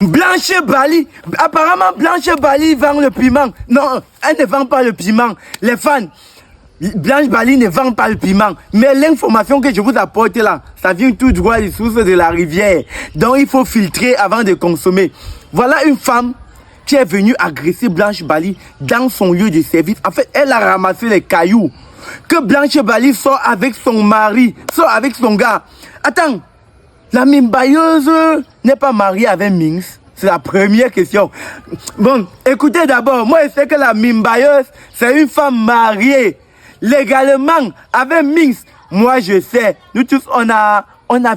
Blanche Bali, apparemment Blanche Bali vend le piment. Non, elle ne vend pas le piment. Les fans, Blanche Bali ne vend pas le piment. Mais l'information que je vous apporte là, ça vient tout droit des sources de la rivière. Donc il faut filtrer avant de consommer. Voilà une femme qui est venue agresser Blanche Bali dans son lieu de service. En fait, elle a ramassé les cailloux. Que Blanche Bali sort avec son mari, sort avec son gars. Attends. La mimbailleuse n'est pas mariée avec Minx. C'est la première question. Bon, écoutez d'abord, moi je sais que la mimbailleuse, c'est une femme mariée. Légalement, avec Minx, moi je sais. Nous tous, on a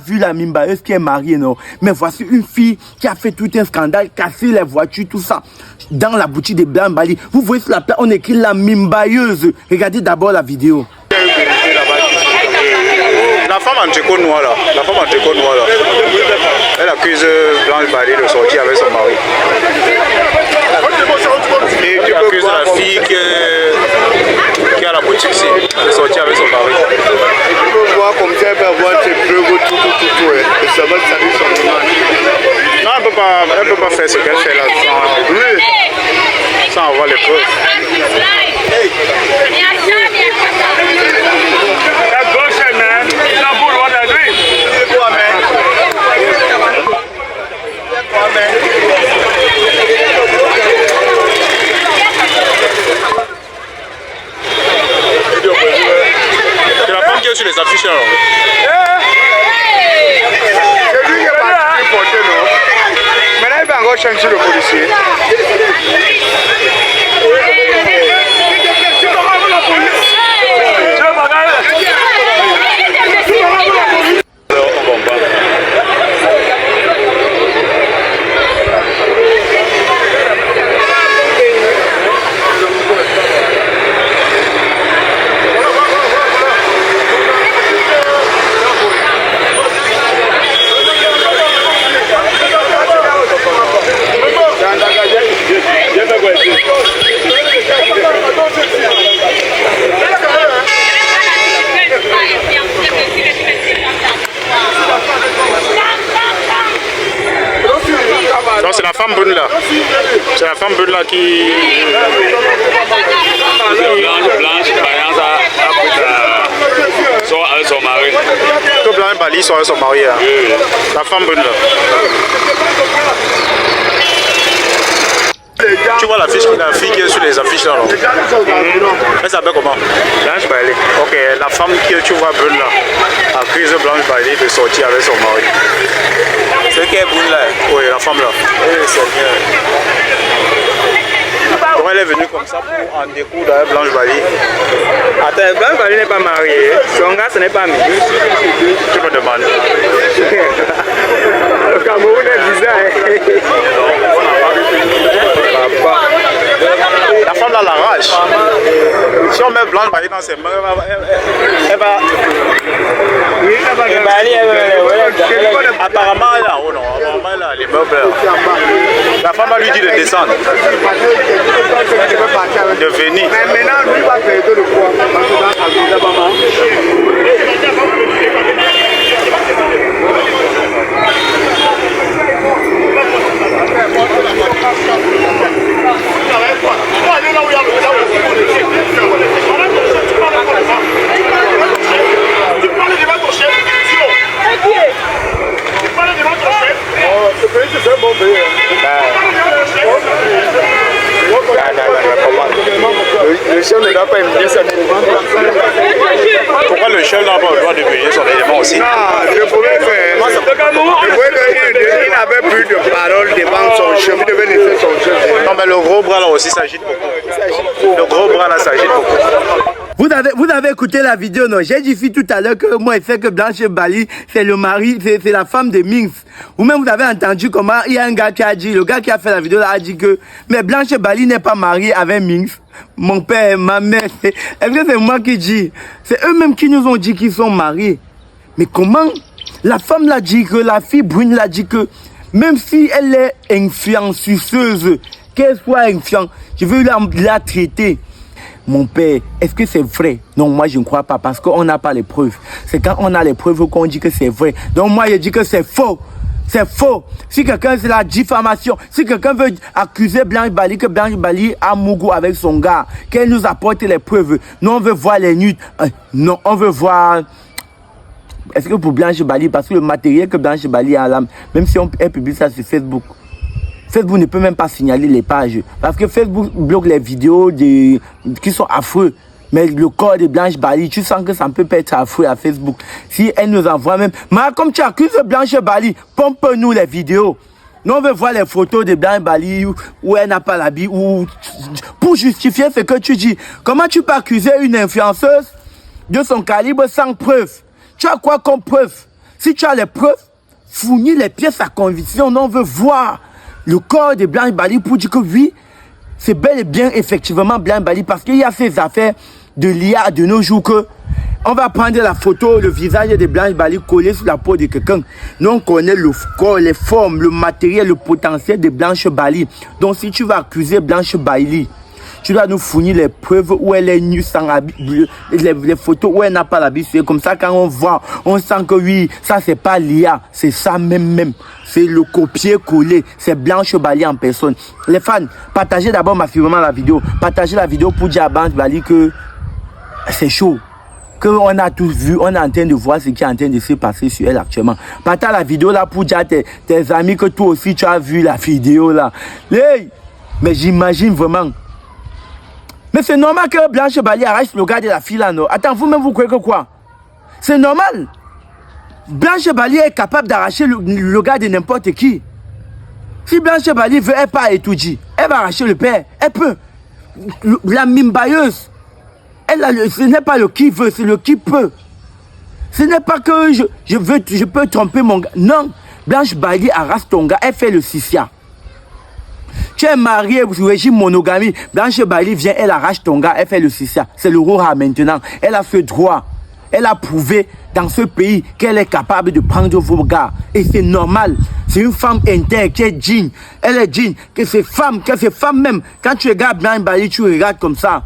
vu la mimbailleuse qui est mariée, non? Mais voici une fille qui a fait tout un scandale, cassé les voitures, tout ça. Dans la boutique de Blanche Bali. Vous voyez sur la plaque, on écrit la mimbailleuse. Regardez d'abord la vidéo. La femme en tricot noir là, elle accuse Blanche Bali de sortir avec son mari. Et tu accuses la fille qui a la boutique ici de sortir avec son mari. Tu peux voir comme ça, elle peut avoir ses preuves, tout, et ça va salir son image. Non, elle ne peut pas faire ce qu'elle fait là sans avoir les preuves. C'est la femme qui est sur les affiches alors. C'est lui qui est parti porter, non? Maintenant, il va encore changer le policier. Donc c'est la femme brune là. C'est la femme brune là qui... Blanche sort avec son mari. Que Blanche Bali sort avec son mari. Hein. Oui. La femme brune là. Tu vois la fille qui est sur les affiches là, non? Elle s'appelle comment? Blanche Bali. Ok, la femme que tu vois brune là accuse Blanche Bali de sortir avec son mari. C'est qui est brune là? Oui, la femme là. Oui, c'est bien. Donc elle est venue comme ça pour en découdre avec Blanche Bali. Attends, Blanche Bali n'est pas mariée. Son gars, ce n'est pas Minx. Tu me demandes. Le Cameroun est bizarre. La femme là l'arrache. Si on met Blanche Bali dans ses mains, elle va... Apparemment elle a oh non, apparemment elle a les meubles. La femme va lui dire de descendre. De venir. Mais maintenant, lui va perdre le poids. Parce que dans sa vie, il pas mal. Le chef ne doit pas aimer ça. Pourquoi le chef n'a pas le droit de payer son élément aussi? Non, le problème c'est... Il n'avait plus de parole devant son chef. Il devait laisser son chef. Non mais le gros bras là aussi s'agite beaucoup. Le gros bras là s'agite beaucoup. Vous avez écouté la vidéo, non? J'ai dit tout à l'heure que moi, je sais que Blanche Bali, c'est le mari, c'est la femme de Minx. Ou même vous avez entendu comment il y a un gars qui a dit, le gars qui a fait la vidéo là a dit que, mais Blanche Bali n'est pas mariée avec Minx. Mon père, ma mère, est-ce que c'est moi qui dis? C'est eux-mêmes qui nous ont dit qu'ils sont mariés. Mais comment? La femme l'a dit que, la fille brune l'a dit que, même si elle est influenceuse, qu'elle soit influente, je veux la traiter. Mon père, est-ce que c'est vrai? Non, moi je ne crois pas parce qu'on n'a pas les preuves. C'est quand on a les preuves qu'on dit que c'est vrai. Donc moi je dis que c'est faux. C'est faux. Si quelqu'un, c'est la diffamation. Si quelqu'un veut accuser Blanche Bali, que Blanche Bali a Mougou avec son gars, qu'elle nous apporte les preuves. Nous, on veut voir les nudes. Non, on veut voir... Est-ce que pour Blanche Bali, parce que le matériel que Blanche Bali a là, même si elle publie ça sur Facebook, Facebook ne peut même pas signaler les pages. Parce que Facebook bloque les vidéos qui sont affreux. Mais le corps de Blanche Bali, tu sens que ça ne peut pas être affreux à Facebook. Si elle nous envoie même... Mais comme tu accuses Blanche Bali, pompe-nous les vidéos. Nous, on veut voir les photos de Blanche Bali où elle n'a pas l'habit, pour justifier ce que tu dis. Comment tu peux accuser une influenceuse de son calibre sans preuve? Tu as quoi comme preuve? Si tu as les preuves, fournis les pièces à conviction. Nous, on veut voir le corps de Blanche Bali pour dire que oui, c'est bel et bien effectivement Blanche Bali, parce qu'il y a ces affaires de l'IA de nos jours que on va prendre la photo, le visage de Blanche Bali collé sur la peau de quelqu'un. Nous on connaît le corps, les formes, le matériel, le potentiel de Blanche Bali. Donc si tu vas accuser Blanche Bali, tu dois nous fournir les preuves où elle est nue sans habit, les photos où elle n'a pas l'habit. C'est comme ça quand on voit, on sent que oui, ça c'est pas l'IA, c'est ça même. C'est le copier-coller, c'est Blanche Bali en personne. Les fans, partagez d'abord massivement la vidéo. Partagez la vidéo pour dire à Blanche Bali que c'est chaud. Qu'on a tous vu, on est en train de voir ce qui est en train de se passer sur elle actuellement. Partage la vidéo là pour dire à tes amis que toi aussi tu as vu la vidéo là. Hey, mais j'imagine vraiment. Mais c'est normal que Blanche Bali arrache le gars de la fille là, non? Attends, vous-même vous croyez que quoi? C'est normal. Blanche Bali est capable d'arracher le gars de n'importe qui. Si Blanche Bali veut, elle part et tout dit. Elle va arracher le père. Elle peut. La mimbailleuse. Ce n'est pas le qui veut, c'est le qui peut. Ce n'est pas que je peux tromper mon gars. Non. Blanche Bali arrache ton gars. Elle fait le sissia. Tu es marié sous régime monogamie. Blanche Bali vient, elle arrache ton gars. Elle fait le sissia. C'est le Roha maintenant. Elle a ce droit. Elle a prouvé dans ce pays qu'elle est capable de prendre vos gars. Et c'est normal. C'est une femme intègre qui est digne. Elle est digne. Que ces femmes même, quand tu regardes Blanche Bali, tu regardes comme ça.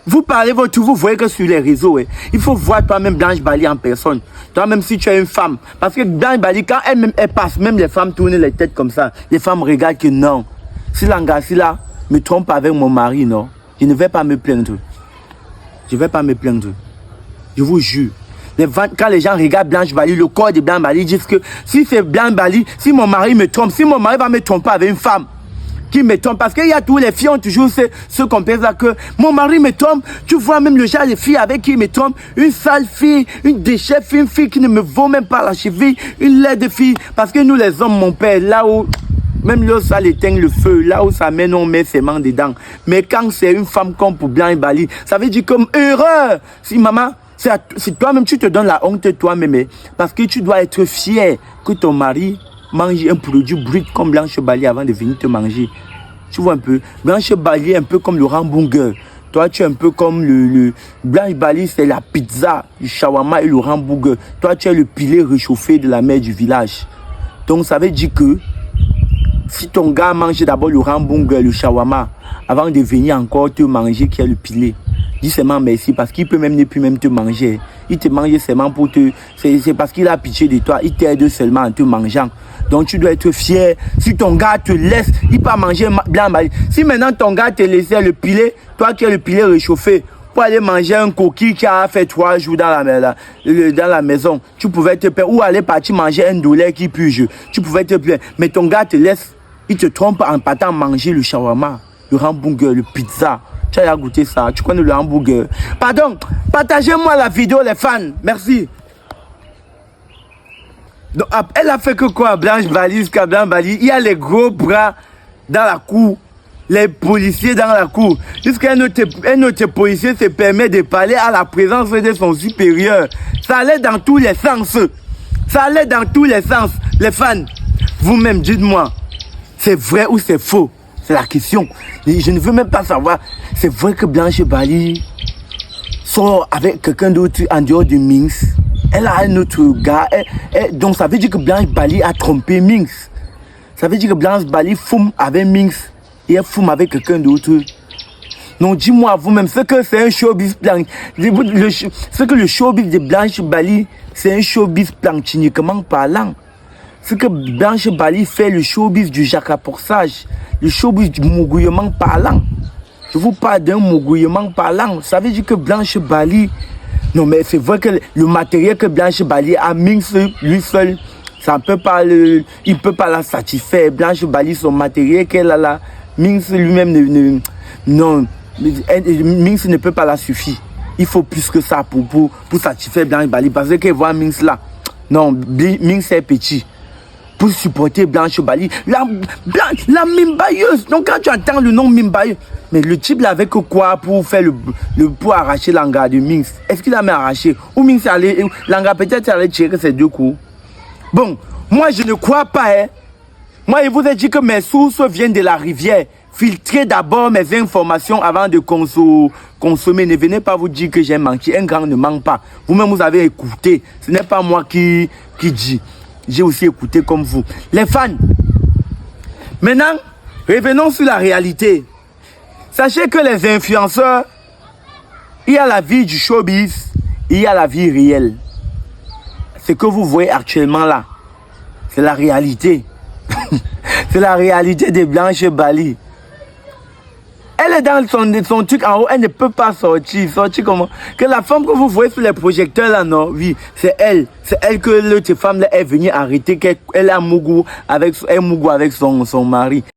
Vous parlez votre, vous voyez que sur les réseaux, il faut voir toi-même Blanche Bali en personne. Toi-même si tu es une femme. Parce que Blanche Bali, quand elle passe, même les femmes tournent les têtes comme ça. Les femmes regardent que non. Si l'angassi là me trompe avec mon mari, non, je ne vais pas me plaindre. Je ne vais pas me plaindre. Je vous jure. Quand les gens regardent Blanche Bali, le corps de Blanche Bali, ils disent que si c'est Blanche Bali, si mon mari me trompe, si mon mari va me tromper avec une femme qui me trompe, parce qu'il y a tous les filles ont toujours ce complexe là que mon mari me trompe, tu vois même le genre de filles avec qui il me trompe, une sale fille, une déchet fille, une fille qui ne me vaut même pas la cheville, une laide fille, parce que nous les hommes, mon père, là où même là ça éteint le feu, là où ça mène, on met ses mains dedans. Mais quand c'est une femme comme pour Blanche Bali, ça veut dire comme erreur. Si maman, si toi-même tu te donnes la honte toi-même, parce que tu dois être fier que ton mari mange un produit brut comme Blanche Bali avant de venir te manger. Tu vois un peu, Blanche Bali est un peu comme le hamburger. Toi, tu es un peu comme le Blanche Bali, c'est la pizza, le shawarma et le hamburger. Toi, tu es le pilet réchauffé de la mère du village. Donc, ça veut dire que si ton gars mange d'abord le hamburger, le shawarma, avant de venir encore te manger qui est le pilet, dis seulement merci parce qu'il peut même ne plus même te manger. Il te mange seulement pour te... C'est parce qu'il a pitié de toi. Il t'aide seulement en te mangeant. Donc tu dois être fier. Si ton gars te laisse, il peut manger Blanche Bali. Si maintenant ton gars te laissait le pilet, toi qui es le pilet réchauffé, pour aller manger un coquille qui a fait 3 jours dans la maison, tu pouvais te plaindre. Ou aller partir manger un doulet qui pue. Tu pouvais te plaindre. Mais ton gars te laisse, il te trompe en partant manger le shawarma, le hamburger, le pizza. Tu as goûté ça, tu connais le hamburger. Pardon, partagez-moi la vidéo les fans, merci. Donc, elle a fait que quoi, Blanche Bali, jusqu'à Blanche Bali, il y a les gros bras dans la cour, les policiers dans la cour. Jusqu'à un autre policier se permet de parler à la présence de son supérieur. Ça allait dans tous les sens. Ça allait dans tous les sens. Les fans, vous-même, dites-moi, c'est vrai ou c'est faux? C'est la question. Je ne veux même pas savoir. C'est vrai que Blanche Bali sort avec quelqu'un d'autre en dehors de Minx. Elle a un autre gars. Donc ça veut dire que Blanche Bali a trompé Minx. Ça veut dire que Blanche Bali fume avec Minx. Et elle fume avec quelqu'un d'autre. Non, dis-moi vous-même, ce que c'est un showbiz plan. Ce que le showbiz de Blanche Bali, c'est un showbiz plan chimiquement parlant. ce que Blanche Bali fait, le showbiz du jacaporsage, le showbiz du mougouillement parlant. Je vous parle d'un mougouillement parlant. Ça veut dire que Blanche Bali... Non, mais c'est vrai que le matériel que Blanche Bali a, Minx, lui seul, ça peut pas il ne peut pas la satisfaire. Blanche Bali, son matériel qu'elle a là, Minx lui-même non, Minx ne peut pas la suffire. Il faut plus que ça pour satisfaire Blanche Bali. Parce que voit Minx là, non, Minx est petit. Pour supporter Blanche Bali, la mimbailleuse. Donc quand tu entends le nom mimbailleuse, mais le type là avec quoi pour faire pour arracher l'anga de Minx? Est-ce qu'il a même arraché? Ou Minx allait, l'anga peut-être allait tirer ses 2 coups. Bon, moi je ne crois pas. Hein. Moi je vous ai dit que mes sources viennent de la rivière. Filtrez d'abord mes informations avant de consommer. Ne venez pas vous dire que j'ai menti. Un grand ne ment pas. Vous-même vous avez écouté. Ce n'est pas moi qui dis. J'ai aussi écouté comme vous. Les fans. Maintenant, revenons sur la réalité. Sachez que les influenceurs, il y a la vie du showbiz, il y a la vie réelle. Ce que vous voyez actuellement là, c'est la réalité. C'est la réalité de Blanche Bali. Elle est dans son truc en haut, elle ne peut pas sortir. Sortir comment? Que la femme que vous voyez sur les projecteurs là, non? Oui, c'est elle. C'est elle que l'autre femme là est venue arrêter. Elle a Mougou avec son mari.